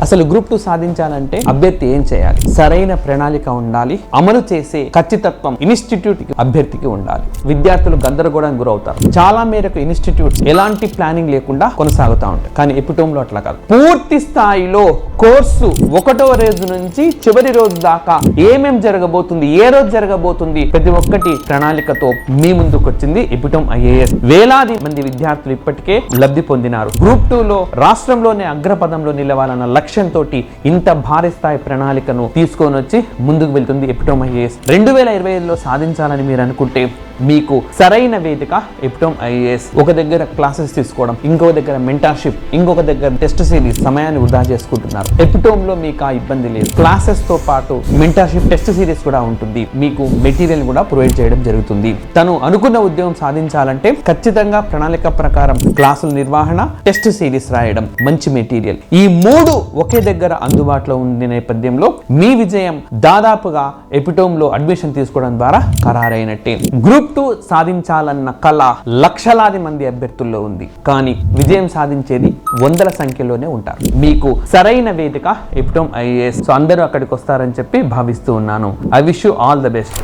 అసలు గ్రూప్ 2 సాధించాలంటే అభ్యర్థి ఏం చేయాలి? సరైన ప్రణాళిక ఉండాలి, అమలు చేసే ఖచ్చితత్వం ఇన్స్టిట్యూట్ అభ్యర్థికి ఉండాలి. విద్యార్థులు గందరగోళానికి గురవుతారు. చాలా మేరకు ఇన్స్టిట్యూట్స్ ఎలాంటి ప్లానింగ్ లేకుండా కొనసాగుతూ ఉంటాయి. కానీ ఎపిటోమ్లో అట్లా కాదు. పూర్తి స్థాయిలో కోర్సు 1వ రోజు నుంచి చివరి రోజు దాకా ఏమేం జరగబోతుంది, ఏ రోజు జరగబోతుంది, ప్రతి ఒక్కటి ప్రణాళికతో మీ ముందుకు వచ్చింది ఎపిటోమ్ ఐఏఎస్. వేలాది మంది విద్యార్థులు ఇప్పటికే లబ్ధి పొందినారు. గ్రూప్ 2లో రాష్ట్రంలోనే అగ్రపదంలో నిలవాలన్న లక్ష్యంతో ఇంత భారీ స్థాయి ప్రణాళికను తీసుకొని వచ్చి ముందుకు వెళ్తుంది ఎపిటోమ్ ఐఏఎస్. 2025లో సాధించాలని మీరు అనుకుంటే మీకు సరైన వేదిక ఎపిటోమ్ ఐఏఎస్. ఒక దగ్గర క్లాసెస్ తీసుకోవడం, ఇంకొక దగ్గర మెంటర్షిప్, ఇంకొక దగ్గర టెస్ట్ సిరీస్, సమయాన్ని వృధా చేసుకుంటున్నారు. ఎపిటోమ్ లో మీకు ఆ ఇబ్బంది లేదు. క్లాసెస్ తో పాటు మెంటర్షిప్, టెస్ట్ సిరీస్ కూడా ఉంటుంది. మీకు మెటీరియల్ కూడా ప్రొవైడ్ చేయడం జరుగుతుంది. తను అనుకున్న ఉద్యోగం సాధించాలంటే ఖచ్చితంగా ప్రణాళిక ప్రకారం క్లాసుల నిర్వహణ, టెస్ట్ సిరీస్ రాయడం, మంచి మెటీరియల్, ఈ 3 ఒకే దగ్గర అందుబాటులో ఉన్న నేపథ్యంలో మీ విజయం దాదాపుగా ఎపిటోమ్ లో అడ్మిషన్ తీసుకోవడం ద్వారా ఖరారైనట్టే. గ్రూప్ 2 సాధించాలన్న కళ లక్షలాది మంది అభ్యర్థుల్లో ఉంది. కానీ విజయం సాధించేది వందల సంఖ్యలోనే ఉంటారు. మీకు సరైన వేదిక ఎపిటోమ్ ఐఏఎస్. సో అందరూ అక్కడికి వస్తారని చెప్పి భావిస్తూ ఉన్నాను. I wish you all the best.